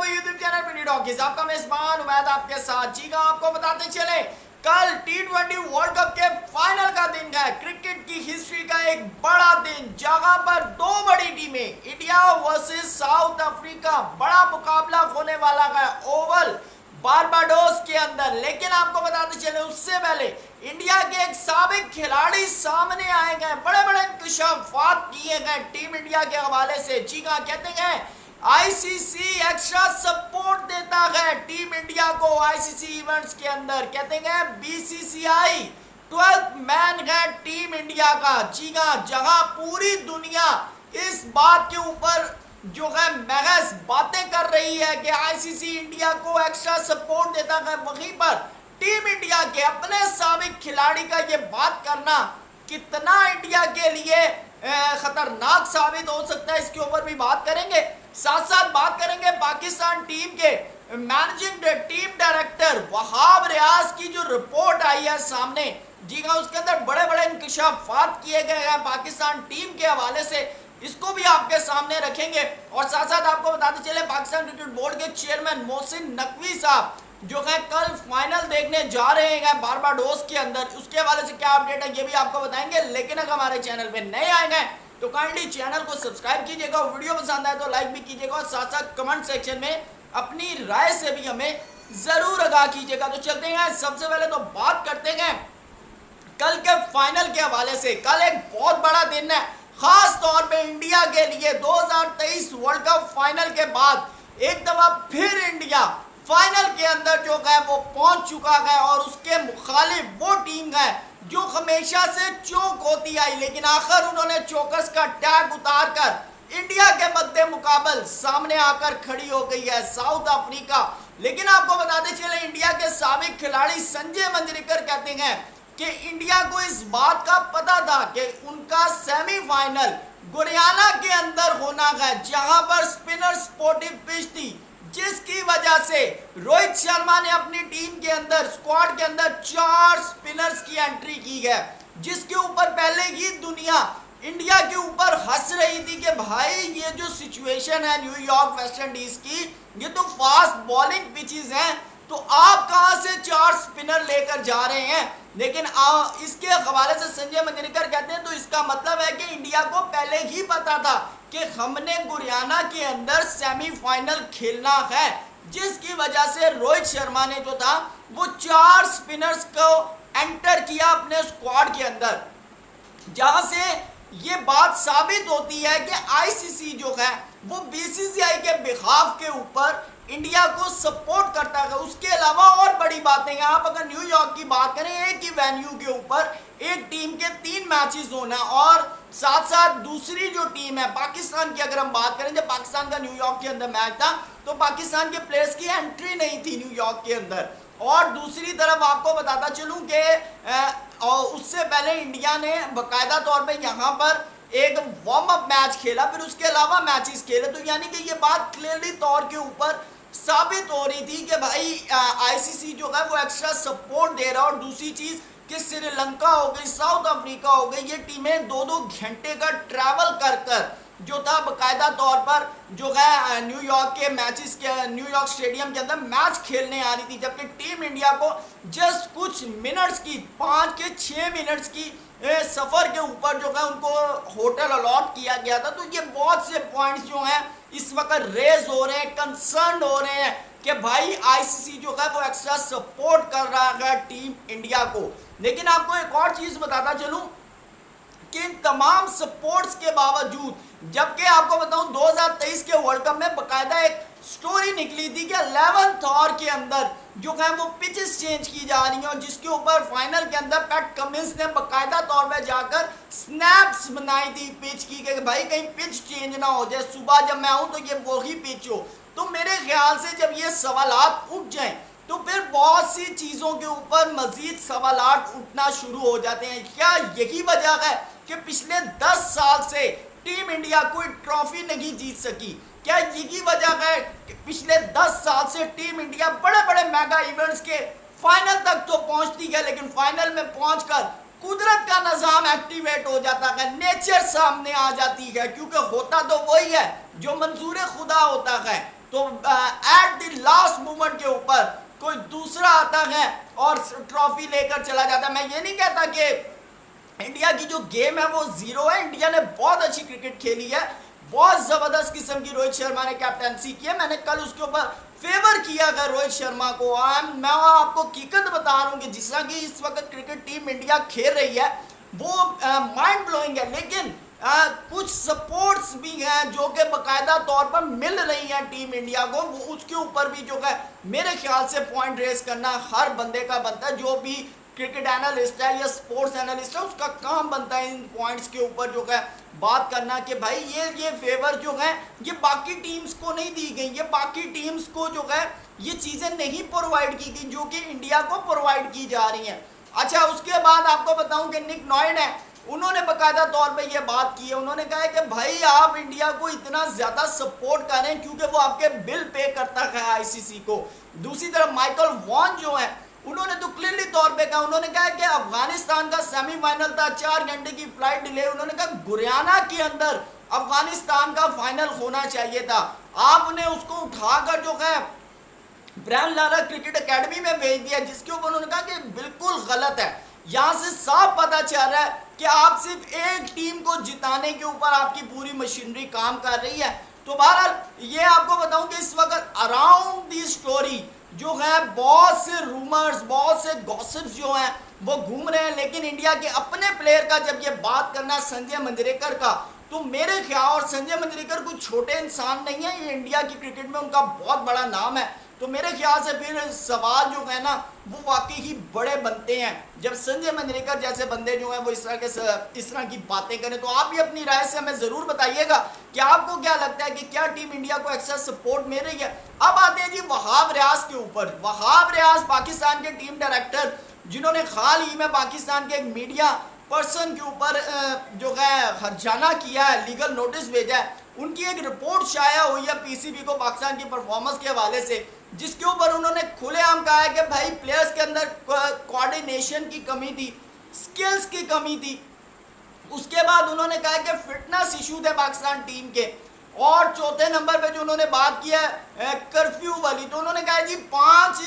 YouTube channel पे talkies आपका मेजबान उमैद आपके साथ। जी हाँ, आपको बताते चले कल T20 वर्ल्ड कप के फाइनल का दिन है। क्रिकेट की हिस्ट्री का एक बड़ा दिन, जहां पर दो बड़ी टीमें इंडिया वर्सेस साउथ अफ्रीका, बड़ा मुकाबला होने वाला है ओवल बारबाडोस के अंदर। लेकिन आपको बताते चले उससे पहले इंडिया के एक साबिक खिलाड़ी सामने आए गए, बड़े बड़े इंकशाफात किए गए टीम इंडिया के हवाले से। जी हाँ, कहते हैं आईसीसी एक्स्ट्रा सपोर्ट देता है टीम इंडिया को आईसीसी इवेंट्स के अंदर। कहते हैं बीसीसीआई 12th मैन है टीम इंडिया का। जी हाँ, जहां पूरी दुनिया इस बात के ऊपर जो है महज बातें कर रही है कि आईसीसी इंडिया को एक्स्ट्रा सपोर्ट देता है, वहीं पर टीम इंडिया के अपने साबिक खिलाड़ी का ये बात करना कितना इंडिया के लिए खतरनाक साबित हो सकता है, इसके ऊपर भी बात करेंगे। साथ साथ बात करेंगे पाकिस्तान टीम के managing team director Wahab Riaz की जो रिपोर्ट आई है सामने। जी हाँ, उसके अंदर बड़े बड़े इंकशाफात किए गए हैं पाकिस्तान टीम के हवाले से, इसको भी आपके सामने रखेंगे। और साथ साथ आपको बताते चले पाकिस्तान क्रिकेट बोर्ड के चेयरमैन मोहसिन नकवी साहब जो है कल फाइनल देखने जा रहे हैं बारबाडोस के अंदर, उसके हवाले से क्या अपडेट है ये भी आपको बताएंगे। लेकिन अगर हमारे चैनल पे नए आए हैं तो काइंडली चैनल को सब्सक्राइब कीजिएगा, वीडियो पसंद आए तो लाइक भी कीजिएगा और साथ साथ कमेंट सेक्शन में अपनी राय से भी हमें जरूर आगाह कीजिएगा। तो चलते हैं, सबसे पहले तो बात करते हैं कल के फाइनल के हवाले से। कल एक बहुत बड़ा दिन है, खास तौर पे इंडिया के लिए। 2023 वर्ल्ड कप फाइनल के बाद एक दफा फिर इंडिया फाइनल के अंदर जो है वो पहुंच चुका है और उसके मुखालिफ वो टीम है जो हमेशा से चौक होती आई, लेकिन आखिर उन्होंने चौकस का टैग उतार कर इंडिया के मद्दे मुकाबल सामने आकर खड़ी हो गई है साउथ अफ्रीका। लेकिन आपको बताते चले इंडिया के साबिक खिलाड़ी संजय मंजरेकर कहते हैं कि इंडिया को इस बात का पता था कि उनका सेमीफाइनल गुरियाना के अंदर होना है, जहां पर स्पिनर स्पोर्टिव पिच थी, जिसकी वजह से रोहित शर्मा ने अपनी टीम के अंदर स्क्वाड के अंदर 4 स्पिनर्स की एंट्री की है, जिसके ऊपर पहले ही दुनिया इंडिया के ऊपर हंस रही थी कि भाई ये जो सिचुएशन है न्यूयॉर्क वेस्ट इंडीज की, ये तो फास्ट बॉलिंग पिचेस हैं, तो आप कहां से 4 स्पिनर लेकर जा रहे हैं। लेकिन इसके हवाले से संजय मंजरेकर कहते हैं तो इसका मतलब है कि इंडिया को पहले ही पता था कि हमने गुरियाना के अंदर सेमीफाइनल खेलना है, जिसकी वजह से रोहित शर्मा ने जो था वो 4 स्पिनर्स को एंटर किया अपने स्क्वाड के अंदर, जहां से ये बात साबित होती है कि आईसीसी जो है वो बीसीसीआई के बिहाफ के ऊपर इंडिया को सपोर्ट करता है। उसके अलावा और बड़ी बातें हैं, आप अगर न्यूयॉर्क की बात करें, एक ही वेन्यू के ऊपर एक टीम के 3 मैचेस होना, और साथ साथ दूसरी जो टीम है पाकिस्तान की अगर हम बात करें, जब पाकिस्तान का न्यूयॉर्क के अंदर मैच था तो पाकिस्तान के प्लेयर्स की एंट्री नहीं थी न्यूयॉर्क के अंदर। और दूसरी तरफ आपको बताता चलूं कि उससे पहले इंडिया ने बाकायदा तौर पर यहाँ पर एक वार्म अप मैच खेला, फिर उसके अलावा मैचेस खेले, तो यानी कि ये बात क्लियरली तौर के ऊपर साबित हो रही थी कि भाई आईसीसी जो है वो एक्स्ट्रा सपोर्ट दे रहा है। और दूसरी चीज कि श्रीलंका हो गई, साउथ अफ्रीका हो गई, ये टीमें 2-2 घंटे का ट्रैवल कर कर जो था बाकायदा तौर पर जो है न्यूयॉर्क के मैचेस के न्यूयॉर्क स्टेडियम के अंदर मैच खेलने आ रही थी, जबकि टीम इंडिया को जस्ट कुछ मिनट्स की 5 के 6 मिनट्स की सफर के ऊपर जो है उनको होटल अलॉट किया गया था। तो ये बहुत से पॉइंट्स जो हैं इस वक्त रेज हो रहे हैं, कंसर्न हो रहे हैं कि भाई आईसीसी जो है वो एक्स्ट्रा सपोर्ट कर रहा है टीम इंडिया को। लेकिन आपको एक और चीज बताता चलूं कि इन तमाम सपोर्ट्स के बावजूद, जबकि आपको बताऊं 2023 के वर्ल्ड कप में बाकायदा एक स्टोरी निकली थी कि 11th ओवर के अंदर जो है वो पिचेस चेंज की जा रही हैं, और जिसके ऊपर फाइनल के अंदर पैट कमिंस ने बाकायदा तौर पे जाकर स्नैप्स बनाई थी पिच की कि भाई कहीं पिच चेंज ना हो जाए, सुबह जब मैं आऊँ तो ये वही पिच हो। तो मेरे ख्याल से जब ये सवालात उठ जाएं तो फिर बहुत सी चीज़ों के ऊपर मजीद सवालात उठना शुरू हो जाते हैं। क्या यही वजह है कि पिछले 10 साल से टीम इंडिया कोई ट्रॉफी नहीं जीत सकी? क्या यही वजह है कि पिछले 10 साल से टीम इंडिया बड़े बड़े मेगा इवेंट्स के फाइनल तक तो पहुंचती है, लेकिन फाइनल में पहुंचकर कुदरत का निजाम एक्टिवेट हो जाता है, नेचर सामने आ जाती है, क्योंकि होता तो वही है जो मंजूर खुदा होता है। तो एट द लास्ट मोमेंट के ऊपर कोई दूसरा आता है और ट्रॉफी लेकर चला जाता है। मैं ये नहीं कहता कि इंडिया की जो गेम है वो जीरो है, इंडिया ने बहुत अच्छी क्रिकेट खेली है, बहुत जबरदस्त किस्म की रोहित शर्मा ने कैप्टनसी की है। मैंने कल उसके ऊपर फेवर किया अगर रोहित शर्मा को। मैं आपको हकीकत बता रहा हूँ कि जिस तरह की इस वक्त क्रिकेट टीम इंडिया खेल रही है वो माइंड ब्लोइंग है, लेकिन कुछ सपोर्ट्स भी हैं जो कि बाकायदा तौर पर मिल रही हैं टीम इंडिया को, वो उसके ऊपर भी जो है मेरे ख्याल से पॉइंट रेस करना हर बंदे का बनता है। जो भी क्रिकेट एनालिस्ट है या स्पोर्ट्स एनालिस्ट है उसका काम बनता है इन पॉइंट्स के ऊपर जो है बात करना कि भाई ये फेवर जो है ये बाकी टीम्स को नहीं दी गई, ये बाकी टीम्स को जो है ये चीज़ें नहीं प्रोवाइड की गई जो कि इंडिया को प्रोवाइड की जा रही हैं। अच्छा, उसके बाद आपको बताऊं कि निक नॉयन है, उन्होंने बाकायदा तौर पे ये बात की है। उन्होंने कहा है कि भाई आप इंडिया को इतना ज़्यादा सपोर्ट करें क्योंकि वो आपके बिल पे करता है आईसीसी को। दूसरी तरफ माइकल वॉन जो है उन्होंने तो क्लियरली तौर पे कहा, उन्होंने कहा कि अफगानिस्तान का सेमीफाइनल था, 4 घंटे की फ्लाइट डिले, उन्होंने कहा गुरियाना के अंदर अफगानिस्तान का फाइनल होना चाहिए था, आपने उसको उठाकर जो है ब्रायन लारा क्रिकेट एकेडमी में भेज दिया, जिसके ऊपर उन्होंने कहा कि बिल्कुल गलत है। यहां से साफ पता चल रहा है कि आप सिर्फ एक टीम को जिताने के ऊपर आपकी पूरी मशीनरी काम कर रही है। तो बहरहाल ये आपको बताऊं कि इस वक्त अराउंड दी स्टोरी जो है बहुत से रूमर्स, बहुत से गॉसिप्स जो हैं वो घूम रहे हैं, लेकिन इंडिया के अपने प्लेयर का जब ये बात करना संजय मंजरेकर का, तो मेरे ख्याल, और संजय मंजरेकर कोई छोटे इंसान नहीं है, ये इंडिया की क्रिकेट में उनका बहुत बड़ा नाम है। तो मेरे ख्याल से फिर सवाल जो है ना वो वाकई ही बड़े बनते हैं जब संजय मंजरेकर जैसे बंदे जो हैं वो इस तरह की बातें करें। तो आप भी अपनी राय से हमें ज़रूर बताइएगा कि आपको क्या लगता है कि क्या टीम इंडिया को एक्सेस सपोर्ट मिल रही है। अब आते हैं जी वहाब रियाज के ऊपर। वहाब रियाज पाकिस्तान के टीम डायरेक्टर, जिन्होंने हाल ही में पाकिस्तान के एक मीडिया पर्सन के ऊपर जो है हर्जाना किया है, लीगल नोटिस भेजा है, उनकी एक रिपोर्ट शाया हुई है पीसीबी को पाकिस्तान की परफॉर्मेंस के हवाले से, जिसके ऊपर उन्होंने खुलेआम कहा है कि भाई प्लेयर्स के अंदर कोऑर्डिनेशन की कमी थी, स्किल्स की कमी थी। उसके बाद उन्होंने कहा कि फिटनेस इशू थे पाकिस्तान टीम के, और चौथे नंबर पे जो उन्होंने बात किया है कर्फ्यू वाली, तो उन्होंने कहा जी 5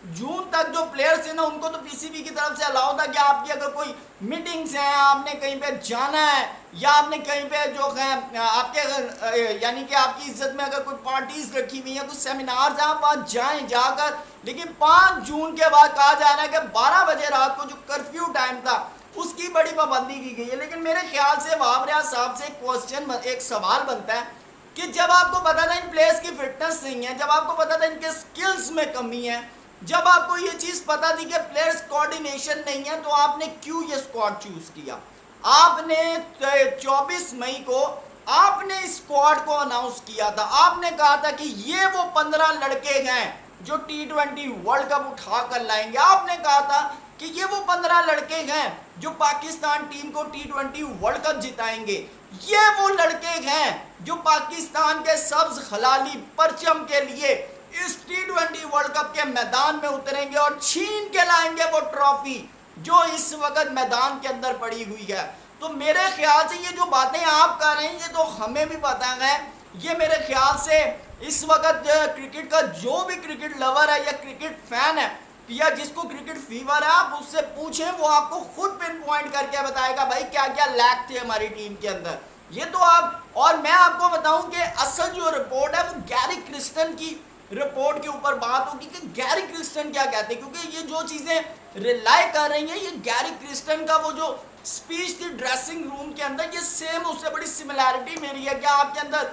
जून तक जो प्लेयर्स हैं ना उनको तो पीसीबी की तरफ से अलाउ था कि आपकी अगर कोई मीटिंग्स हैं, आपने कहीं पे जाना है या आपने कहीं पे जो है आपके यानी कि आपकी इज्जत में अगर कोई पार्टीज रखी हुई हैं, कुछ सेमिनार्स हैं, आप वहाँ जाएँ जाकर। लेकिन 5 जून के बाद कहा जा रहा है कि 12 बजे रात को जो कर्फ्यू टाइम था उसकी बड़ी पाबंदी की गई है। लेकिन मेरे ख्याल से वहाब रियाज साहब से क्वेश्चन, एक सवाल बनता है कि जब आपको पता था इन प्लेयर्स की फिटनेस नहीं है, जब आपको पता था इनके स्किल्स में कमी है, जब आपको ये चीज़ पता थी कि प्लेयर्स कोऑर्डिनेशन नहीं है, तो आपने क्यों ये स्क्वाड चूज किया? आपने 24 मई को आपने स्क्वाड को अनाउंस किया था, आपने कहा था कि ये वो 15 लड़के हैं जो T20 वर्ल्ड कप उठा कर लाएंगे। आपने कहा था कि ये वो 15 लड़के हैं जो पाकिस्तान टीम को T20 वर्ल्ड कप जिताएंगे। ये वो लड़के हैं जो पाकिस्तान के सब्ज खलाली परचम के लिए इस T20 वर्ल्ड कप के मैदान में उतरेंगे और छीन के लाएंगे वो ट्रॉफी जो इस वक्त मैदान के अंदर पड़ी हुई है। तो मेरे ख्याल से ये जो बातें आप कर रहे हैं ये तो हमें भी पता है। ये मेरे ख्याल से इस वक्त क्रिकेट का जो भी क्रिकेट लवर है या क्रिकेट फैन है या जिसको क्रिकेट फीवर है, आप उससे पूछें, वो आपको खुद पिन पॉइंट करके बताएगा भाई क्या क्या लैक थे हमारी टीम के अंदर। ये तो आप, और मैं आपको बताऊं कि असल जो रिपोर्ट है वो गैरी क्रिस्टन की रिपोर्ट के ऊपर बात होगी कि गैरी क्रिस्टन क्या कहते हैं, क्योंकि ये जो चीज़ें रिलाई कर रही हैं ये गैरी क्रिस्टन का वो जो स्पीच थी ड्रेसिंग रूम के अंदर, ये सेम उससे बड़ी सिमिलैरिटी मेरी है कि आपके अंदर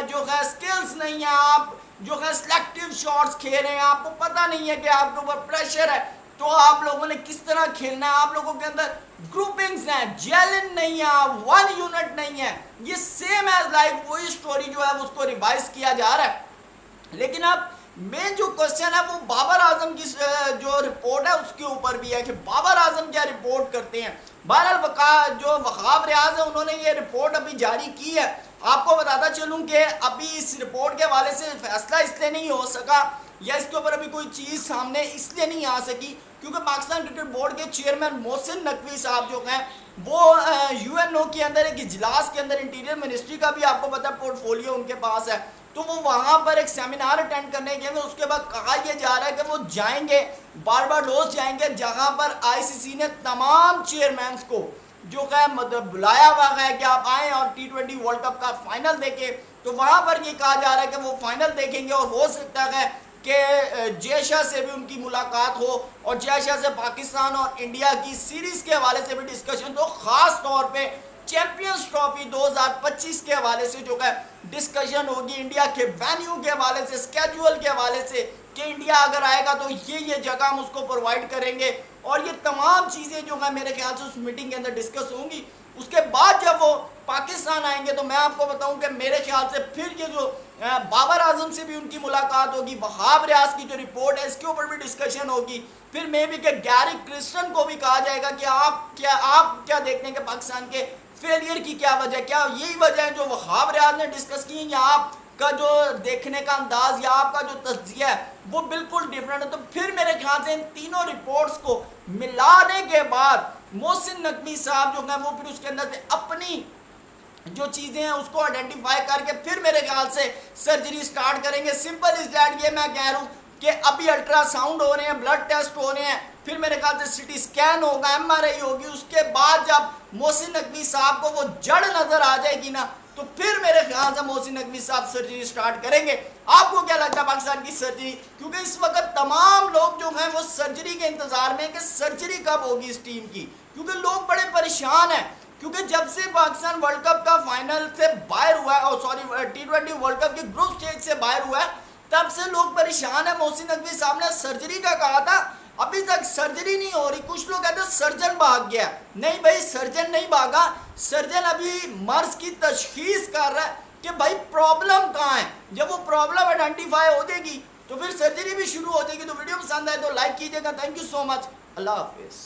जो है स्किल्स नहीं है, आप जो है सिलेक्टिव शॉट्स खेल रहे हैं, आपको पता नहीं है कि आपके ऊपर प्रेशर है तो आप लोगों ने किस तरह खेलना है, आप लोगों के अंदर ग्रुपिंग्स हैं, जेलिन नहीं है, वन यूनिट नहीं है। ये सेम एज लाइक वही स्टोरी जो है उसको रिवाइज किया जा रहा है। लेकिन अब मेन जो क्वेश्चन है वो बाबर आजम की जो रिपोर्ट है उसके ऊपर भी है कि बाबर आजम क्या रिपोर्ट करते हैं। बहरहाल जो वहाब रियाज है उन्होंने ये रिपोर्ट अभी जारी की है। आपको बताता चलूं कि अभी इस रिपोर्ट के हवाले से फैसला इसलिए नहीं हो सका या इसके ऊपर अभी कोई चीज़ सामने इसलिए नहीं आ सकी क्योंकि पाकिस्तान क्रिकेट बोर्ड के चेयरमैन मोहसिन नकवी साहब जो हैं वो यूएनओ के अंदर एक इजलास के अंदर इंटीरियर मिनिस्ट्री का भी आपको पता है पोर्टफोलियो उनके पास है, तो वो वहाँ पर एक सेमिनार अटेंड करने गए, उसके बाद कहा यह जा रहा है कि वो जाएंगे बारबाडोस जाएंगे, जहाँ पर आईसीसी ने तमाम चेयरमैन को जो है मतलब बुलाया हुआ है कि आप आएँ और T20 वर्ल्ड कप का फाइनल देखें। तो वहाँ पर ये कहा जा रहा है कि वो फाइनल देखेंगे और हो सकता है कि जय शाह से भी उनकी मुलाकात हो और जय शाह से पाकिस्तान और इंडिया की सीरीज़ के हवाले से भी डिस्कशन हो, ख़ास तौर पे चैंपियंस ट्रॉफी 2025 के हवाले से जो है डिस्कशन होगी, इंडिया के वेन्यू के हवाले से, स्केड्यूल के हवाले से कि इंडिया अगर आएगा तो ये जगह हम उसको प्रोवाइड करेंगे, और ये तमाम चीज़ें जो है मेरे ख्याल से उस मीटिंग के अंदर डिस्कस होंगी। उसके बाद जब वो पाकिस्तान आएंगे तो मैं आपको बताऊं कि मेरे ख्याल से फिर ये जो बाबर आजम से भी उनकी मुलाकात होगी, वहाब रियाज की जो रिपोर्ट है इसके ऊपर भी डिस्कशन होगी, फिर मे भी कि गैरी क्रिस्टन को भी कहा जाएगा कि आप क्या देखते हैं कि पाकिस्तान के फेलियर की क्या वजह, क्या यही वजह है जो वहाब रियाज ने डिस्कस की, या आपका जो देखने का अंदाज या आपका जो तज्जिया है वो बिल्कुल डिफरेंट है। तो फिर मेरे ख्याल से इन तीनों रिपोर्ट्स को मिलाने के बाद मोहसिन नकवी साहब जो है वो फिर उसके अंदर से अपनी जो चीज़ें हैं उसको आइडेंटिफाई करके फिर मेरे ख्याल से सर्जरी स्टार्ट करेंगे। सिंपल इज दैट, ये मैं कह रहा हूँ कि अभी अल्ट्रासाउंड हो रहे हैं, ब्लड टेस्ट हो रहे हैं, फिर मेरे ख्याल से सिटी स्कैन होगा, MRI होगी, उसके बाद जब मोहसिन नकवी साहब को वो जड़ नज़र आ जाएगी ना तो फिर मेरे ख्याल से मोहसिन नकवी साहब सर्जरी स्टार्ट करेंगे। आपको क्या लगता है पाकिस्तान की सर्जरी, क्योंकि इस वक्त तमाम लोग जो हैं वो सर्जरी के इंतज़ार में कि सर्जरी कब होगी इस टीम की, क्योंकि लोग बड़े परेशान हैं, क्योंकि जब से पाकिस्तान वर्ल्ड कप का फाइनल से बाहर हुआ है, और सॉरी T20 वर्ल्ड कप की ग्रुप स्टेज से बाहर हुआ है, तब से लोग परेशान है। मोहसिन नकवी साहब ने सर्जरी का कहा था, अभी तक सर्जरी नहीं हो रही। कुछ लोग कहते हैं सर्जन भाग गया, नहीं भाई सर्जन नहीं भागा, सर्जन अभी मर्ज की तशखीस कर रहा है कि भाई प्रॉब्लम कहाँ है। जब वो प्रॉब्लम आइडेंटिफाई हो जाएगी तो फिर सर्जरी भी शुरू हो जाएगी। तो वीडियो पसंद आए तो लाइक कीजिएगा। थैंक यू सो मच, अल्लाह हाफिज़।